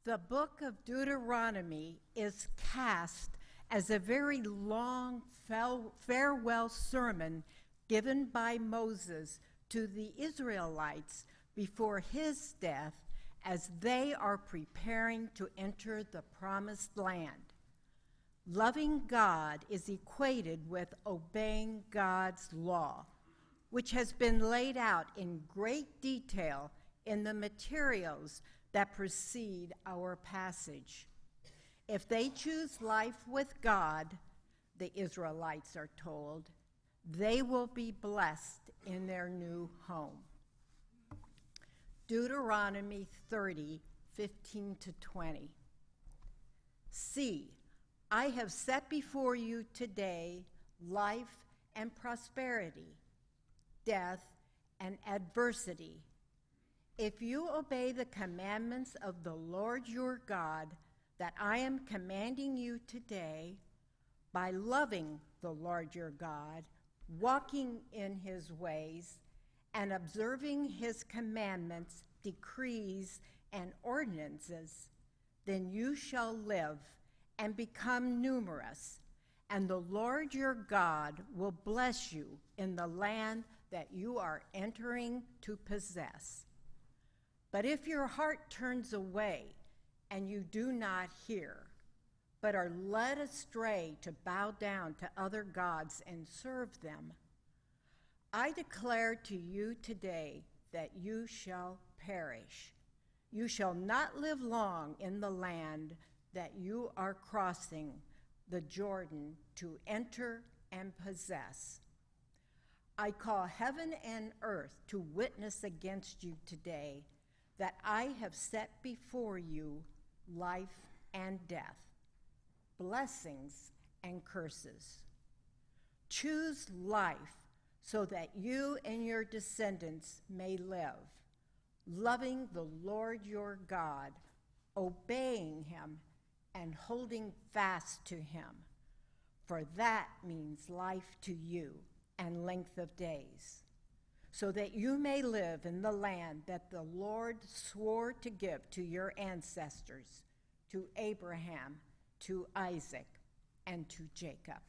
The book of Deuteronomy is cast as a very long farewell sermon given by Moses to the Israelites before his death as they are preparing to enter the promised land. Loving God is equated with obeying God's law, which has been laid out in great detail in the materials that precede our passage. If they choose life with God, the Israelites are told, they will be blessed in their new home. Deuteronomy 30:15-20. See, I have set before you today life and prosperity, death and adversity. If you obey the commandments of the Lord your God that I am commanding you today, by loving the Lord your God, walking in his ways, and observing his commandments, decrees, and ordinances, then you shall live and become numerous, and the Lord your God will bless you in the land that you are entering to possess. But if your heart turns away and you do not hear, but are led astray to bow down to other gods and serve them, I declare to you today that you shall perish. You shall not live long in the land that you are crossing the Jordan to enter and possess. I call heaven and earth to witness against you today that I have set before you life and death, blessings and curses. Choose life so that you and your descendants may live, loving the Lord your God, obeying him, and holding fast to him, for that means life to you and length of days, so that you may live in the land that the Lord swore to give to your ancestors, to Abraham, to Isaac, and to Jacob.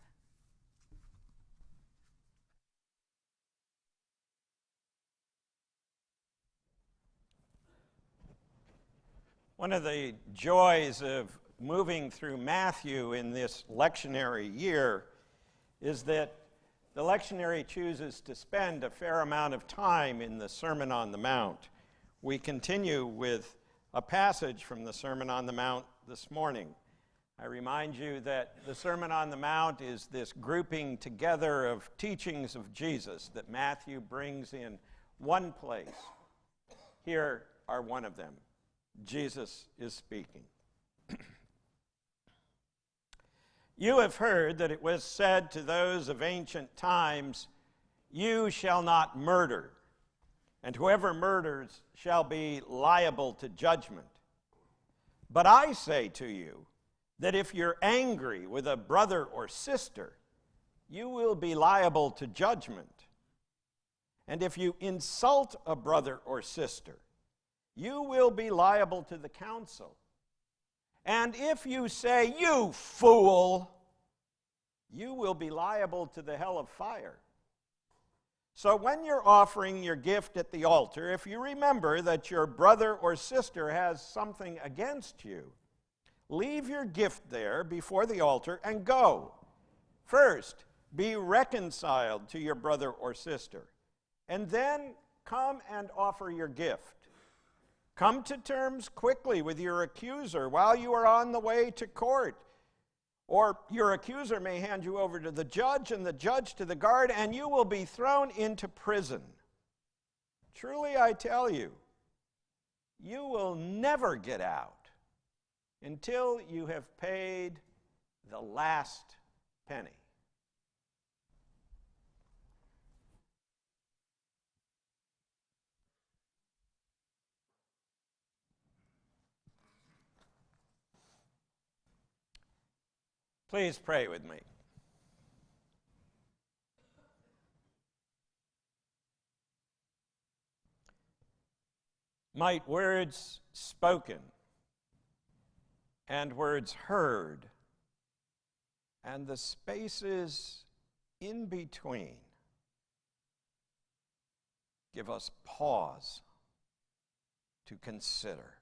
One of the joys of moving through Matthew in this lectionary year is that the lectionary chooses to spend a fair amount of time in the Sermon on the Mount. We continue with a passage from the Sermon on the Mount this morning. I remind you that the Sermon on the Mount is this grouping together of teachings of Jesus that Matthew brings in one place. Here are one of them. Jesus is speaking. You have heard that it was said to those of ancient times, "You shall not murder, and whoever murders shall be liable to judgment." But I say to you that if you're angry with a brother or sister, you will be liable to judgment. And if you insult a brother or sister, you will be liable to the council. And if you say, "You fool," you will be liable to the hell of fire. So when you're offering your gift at the altar, if you remember that your brother or sister has something against you, leave your gift there before the altar and go. First, be reconciled to your brother or sister, and then come and offer your gift. Come to terms quickly with your accuser while you are on the way to court. Or your accuser may hand you over to the judge, and the judge to the guard, and you will be thrown into prison. Truly I tell you, you will never get out until you have paid the last penny. Please pray with me. Might words spoken and words heard, and the spaces in between give us pause to consider.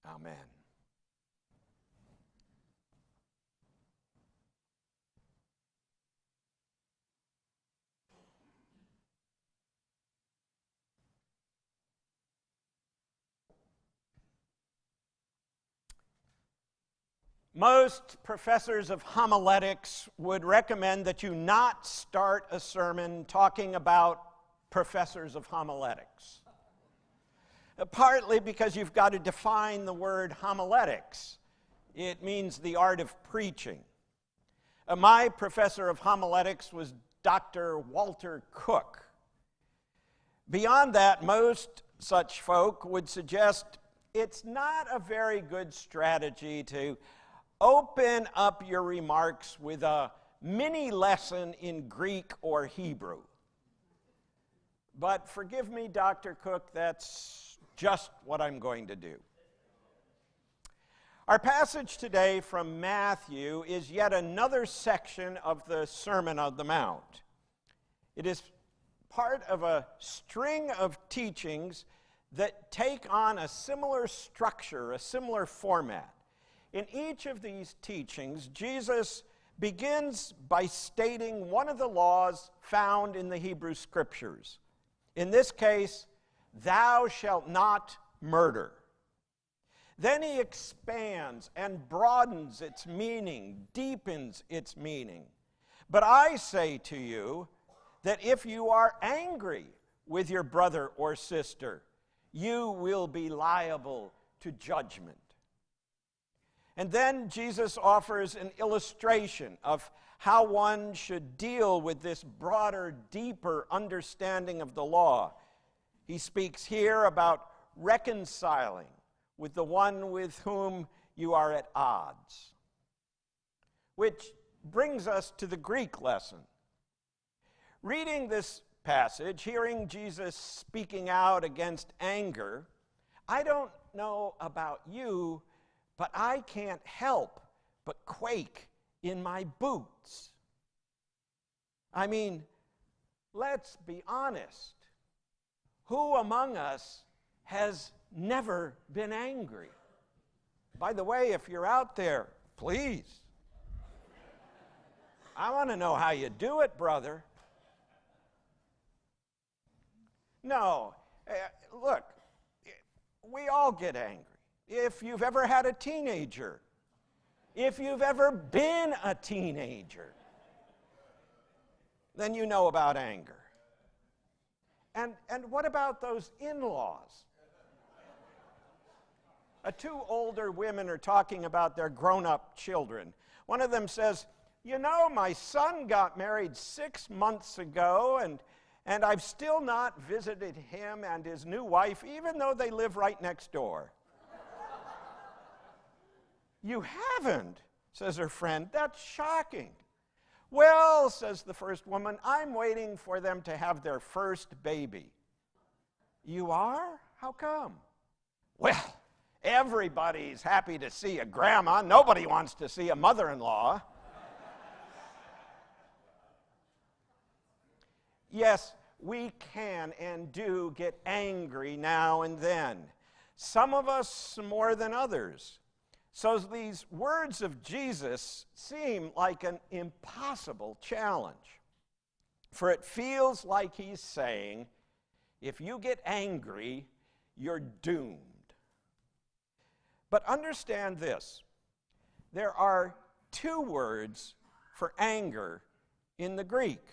Amen. Most professors of homiletics would recommend that you not start a sermon talking about professors of homiletics. Partly because you've got to define the word homiletics. It means the art of preaching. My professor of homiletics was Dr. Walter Cook. Beyond that, most such folk would suggest it's not a very good strategy to open up your remarks with a mini lesson in Greek or Hebrew. But forgive me, Dr. Cook, that's just what I'm going to do. Our passage today from Matthew is yet another section of the Sermon on the Mount. It is part of a string of teachings that take on a similar structure, a similar format. In each of these teachings, Jesus begins by stating one of the laws found in the Hebrew Scriptures. In this case, thou shalt not murder. Then he expands and broadens its meaning, deepens its meaning. But I say to you that if you are angry with your brother or sister, you will be liable to judgment. And then Jesus offers an illustration of how one should deal with this broader, deeper understanding of the law. He speaks here about reconciling with the one with whom you are at odds. Which brings us to the Greek lesson. Reading this passage, hearing Jesus speaking out against anger, I don't know about you, but I can't help but quake in my boots. I mean, let's be honest. Who among us has never been angry? By the way, if you're out there, please. I want to know how you do it, brother. No, look, we all get angry. If you've ever had a teenager, if you've ever been a teenager, then you know about anger. And what about those in-laws? Two older women are talking about their grown-up children. One of them says, you know, my son got married 6 months ago, and I've still not visited him and his new wife, even though they live right next door. You haven't, says her friend. That's shocking. Well, says the first woman, I'm waiting for them to have their first baby. You are? How come? Well, everybody's happy to see a grandma. Nobody wants to see a mother-in-law. Yes, we can and do get angry now and then. Some of us more than others. So these words of Jesus seem like an impossible challenge. For it feels like he's saying, if you get angry, you're doomed. But understand this. There are two words for anger in the Greek.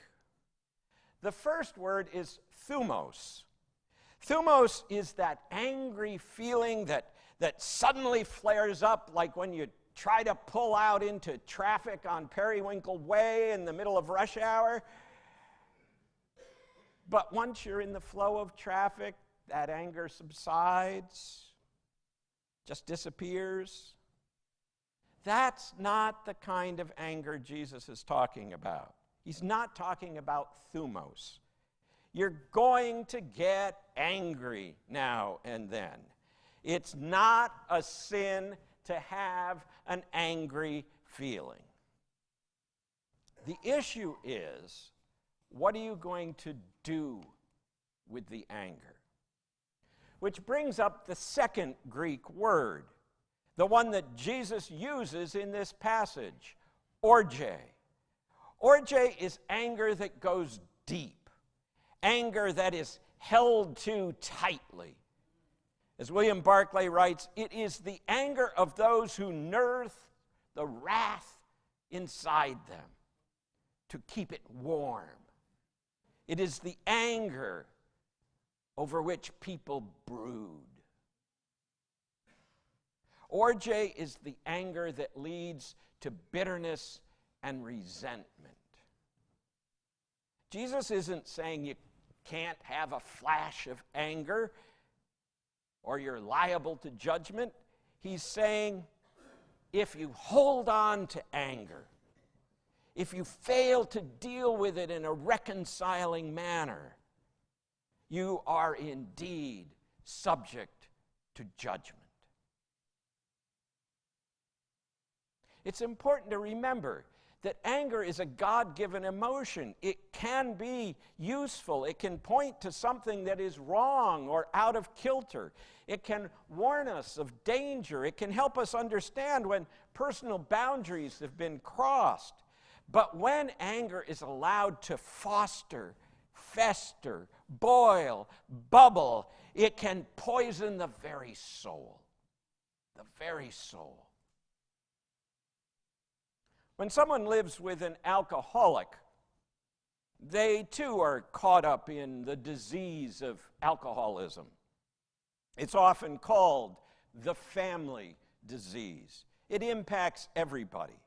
The first word is thumos. Thumos is that angry feeling that suddenly flares up, like when you try to pull out into traffic on Periwinkle Way in the middle of rush hour. But once you're in the flow of traffic, that anger subsides, just disappears. That's not the kind of anger Jesus is talking about. He's not talking about thumos. You're going to get angry now and then. It's not a sin to have an angry feeling. The issue is, what are you going to do with the anger? Which brings up the second Greek word, the one that Jesus uses in this passage, orge. Orge is anger that goes deep, anger that is held too tightly. As William Barclay writes, it is the anger of those who nurse the wrath inside them to keep it warm. It is the anger over which people brood. Orge is the anger that leads to bitterness and resentment. Jesus isn't saying you can't have a flash of anger or you're liable to judgment. He's saying if you hold on to anger, if you fail to deal with it in a reconciling manner, you are indeed subject to judgment. It's important to remember that anger is a God-given emotion. It can be useful. It can point to something that is wrong or out of kilter. It can warn us of danger. It can help us understand when personal boundaries have been crossed. But when anger is allowed to foster, fester, boil, bubble, it can poison the very soul. The very soul. When someone lives with an alcoholic, they too are caught up in the disease of alcoholism. It's often called the family disease. It impacts everybody.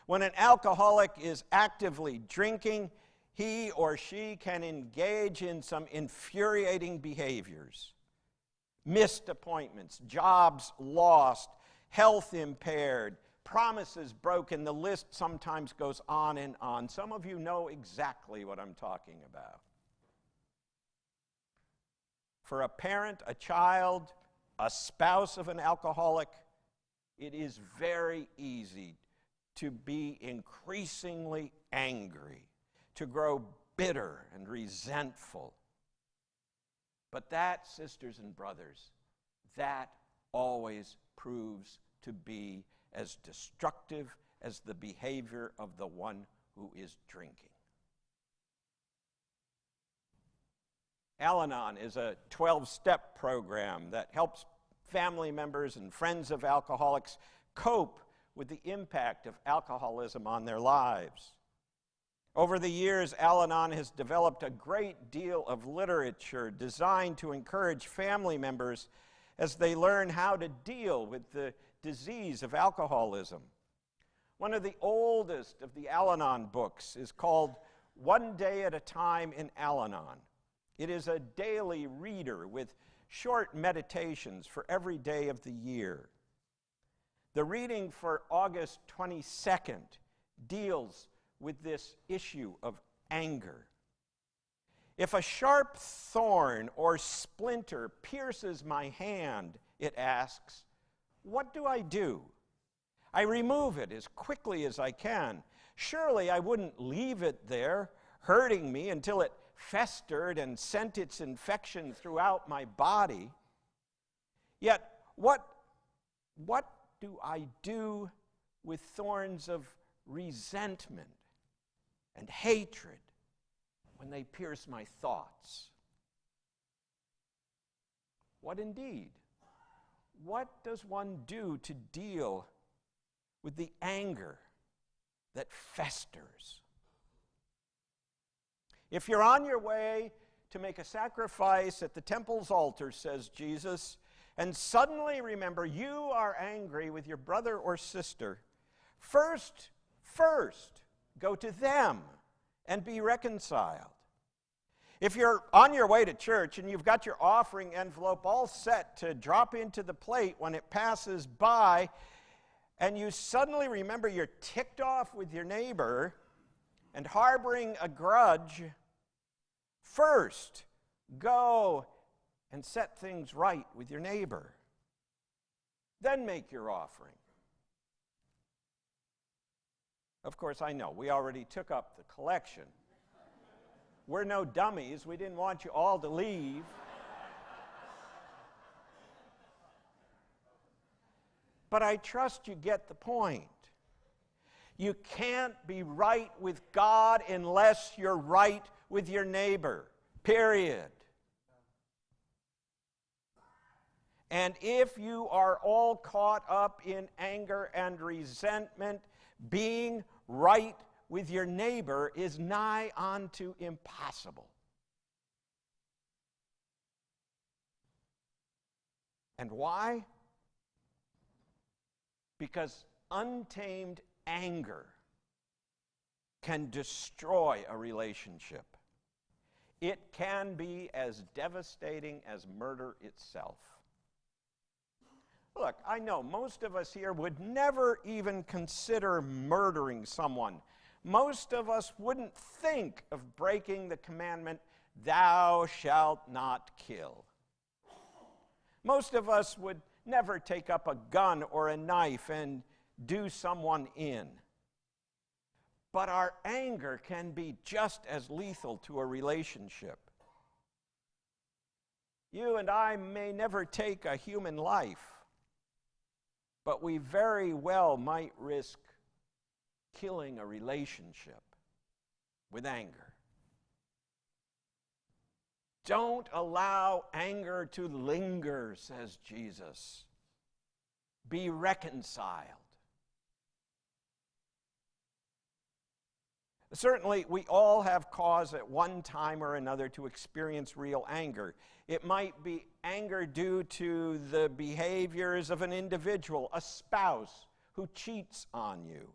When an alcoholic is actively drinking, he or she can engage in some infuriating behaviors. Missed appointments, jobs lost, health impaired, promises broken. The list sometimes goes on and on. Some of you know exactly what I'm talking about. For a parent, a child, a spouse of an alcoholic, it is very easy to be increasingly angry, to grow bitter and resentful. But that, sisters and brothers, that always proves to be as destructive as the behavior of the one who is drinking. Al-Anon is a 12-step program that helps family members and friends of alcoholics cope with the impact of alcoholism on their lives. Over the years, Al-Anon has developed a great deal of literature designed to encourage family members as they learn how to deal with the disease of alcoholism. One of the oldest of the Al-Anon books is called One Day at a Time in Al-Anon. It is a daily reader with short meditations for every day of the year. The reading for August 22nd deals with this issue of anger. If a sharp thorn or splinter pierces my hand, it asks, what do I do? I remove it as quickly as I can. Surely I wouldn't leave it there, hurting me until it festered and sent its infection throughout my body. Yet, what do I do with thorns of resentment and hatred when they pierce my thoughts? What indeed? What does one do to deal with the anger that festers? If you're on your way to make a sacrifice at the temple's altar, says Jesus, and suddenly remember you are angry with your brother or sister, first go to them and be reconciled. If you're on your way to church and you've got your offering envelope all set to drop into the plate when it passes by, and you suddenly remember you're ticked off with your neighbor and harboring a grudge, first go and set things right with your neighbor. Then make your offering. Of course, I know, we already took up the collection. We're no dummies. We didn't want you all to leave. But I trust you get the point. You can't be right with God unless you're right with your neighbor, period. And if you are all caught up in anger and resentment, being right with your neighbor is nigh unto impossible. And why? Because untamed anger can destroy a relationship. It can be as devastating as murder itself. Look, I know most of us here would never even consider murdering someone. Most of us wouldn't think of breaking the commandment, "Thou shalt not kill." Most of us would never take up a gun or a knife and do someone in. But our anger can be just as lethal to a relationship. You and I may never take a human life, but we very well might risk killing a relationship with anger. Don't allow anger to linger, says Jesus. Be reconciled. Certainly, we all have cause at one time or another to experience real anger. It might be anger due to the behaviors of an individual, a spouse who cheats on you,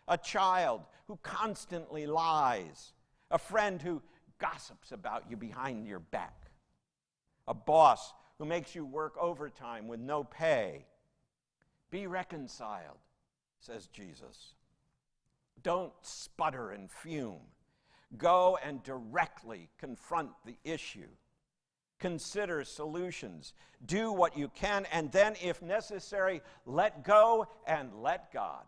a child who constantly lies, a friend who gossips about you behind your back, a boss who makes you work overtime with no pay. Be reconciled, says Jesus. Don't sputter and fume. Go and directly confront the issue. Consider solutions. Do what you can, and then, if necessary, let go and let God.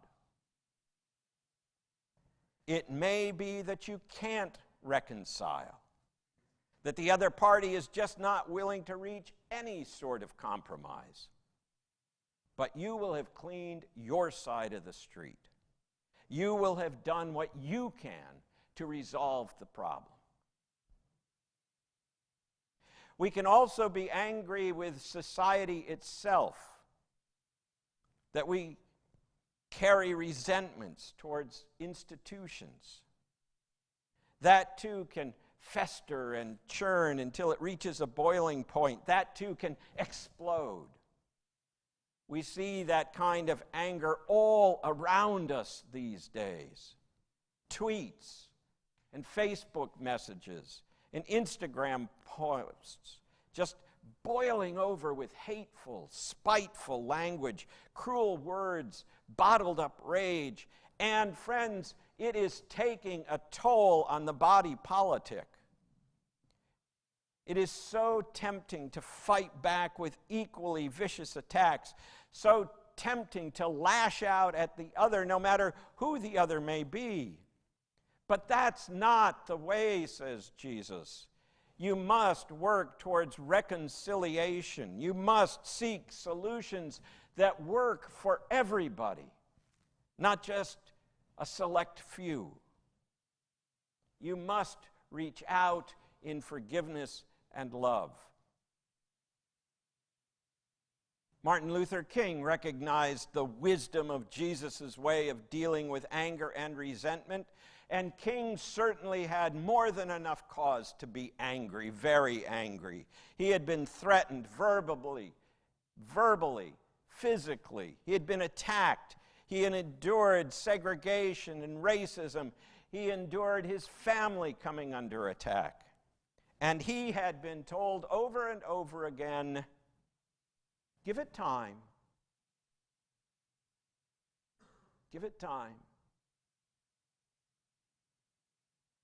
It may be that you can't reconcile, that the other party is just not willing to reach any sort of compromise. But you will have cleaned your side of the street. You will have done what you can to resolve the problem. We can also be angry with society itself, that we carry resentments towards institutions. That too can fester and churn until it reaches a boiling point. That too can explode. We see that kind of anger all around us these days. Tweets and Facebook messages and Instagram posts just boiling over with hateful, spiteful language, cruel words, bottled up rage. And friends, it is taking a toll on the body politic. It is so tempting to fight back with equally vicious attacks, so tempting to lash out at the other, no matter who the other may be. But that's not the way, says Jesus. You must work towards reconciliation. You must seek solutions that work for everybody, not just a select few. You must reach out in forgiveness and love. Martin Luther King recognized the wisdom of Jesus' way of dealing with anger and resentment, and King certainly had more than enough cause to be angry, very angry. He had been threatened verbally, physically. He had been attacked. He had endured segregation and racism. He endured his family coming under attack. And he had been told over and over again, give it time. Give it time.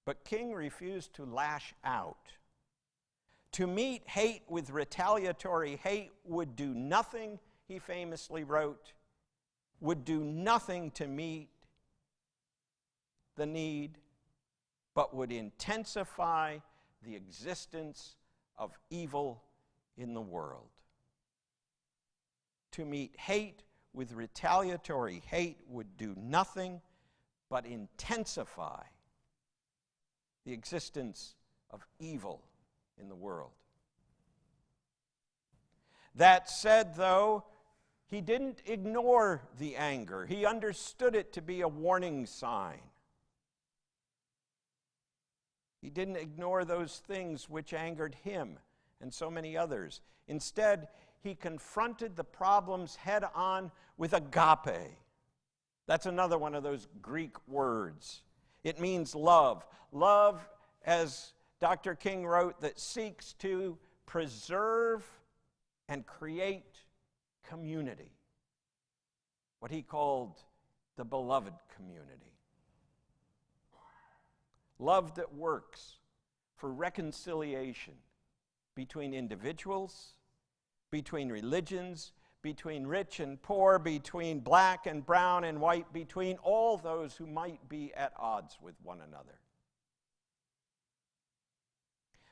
But King refused to lash out. To meet hate with retaliatory hate would do nothing. he famously wrote, would do nothing to meet the need, but would intensify the existence of evil in the world. To meet hate with retaliatory hate would do nothing but intensify the existence of evil in the world. That said, though, he didn't ignore the anger. He understood it to be a warning sign. He didn't ignore those things which angered him and so many others. Instead, he confronted the problems head on with agape. That's another one of those Greek words. It means love. Love, as Dr. King wrote, that seeks to preserve and create community. What he called the beloved community. Love that works for reconciliation between individuals, between religions, between rich and poor, between black and brown and white, between all those who might be at odds with one another.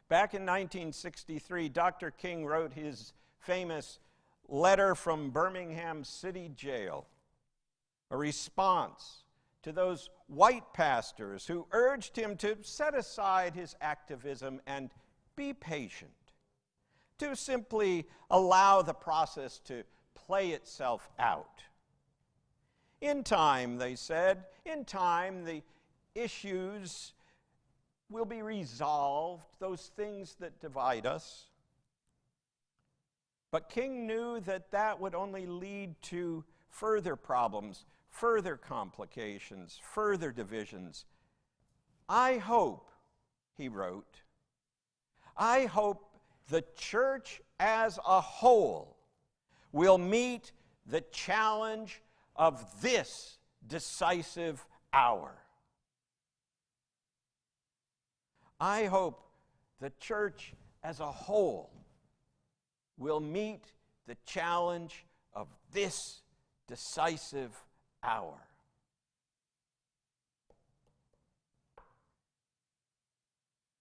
Back in 1963, Dr. King wrote his famous letter from Birmingham City Jail, a response to those white pastors who urged him to set aside his activism and be patient, to simply allow the process to play itself out. In time, they said, in time the issues will be resolved, those things that divide us. But King knew that that would only lead to further problems, further complications, further divisions. I hope, he wrote, I hope the church as a whole will meet the challenge of this decisive hour. I hope the church as a whole will meet the challenge of this decisive hour.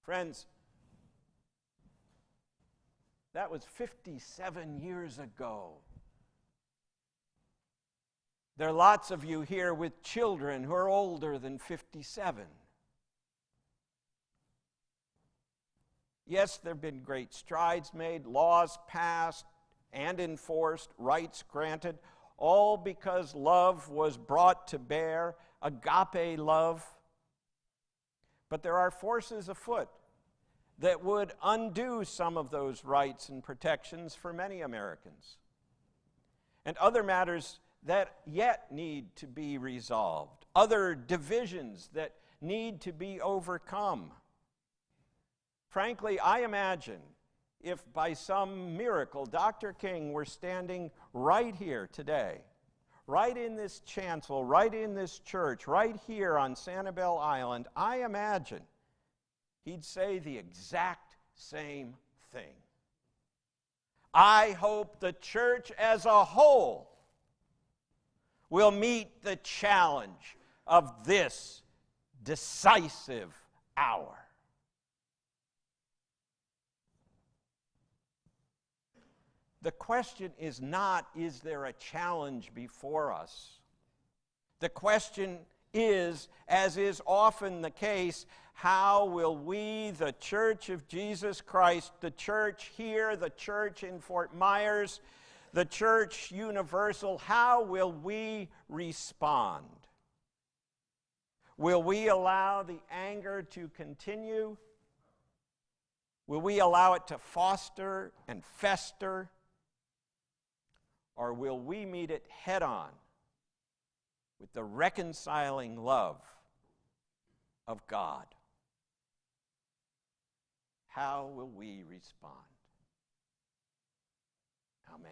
Friends, that was 57 years ago. There are lots of you here with children who are older than 57. Yes, there have been great strides made, laws passed and enforced, rights granted, all because love was brought to bear, agape love. But there are forces afoot that would undo some of those rights and protections for many Americans, and other matters that yet need to be resolved, other divisions that need to be overcome. Frankly, I imagine if by some miracle Dr. King were standing right here today, right in this chancel, right in this church, right here on Sanibel Island, I imagine he'd say the exact same thing. I hope the church as a whole will meet the challenge of this decisive hour. The question is not, is there a challenge before us? The question is, as is often the case, how will we, the Church of Jesus Christ, the church here, the church in Fort Myers, the church universal, how will we respond? Will we allow the anger to continue? Will we allow it to foster and fester? Or will we meet it head on with the reconciling love of God? How will we respond? Amen.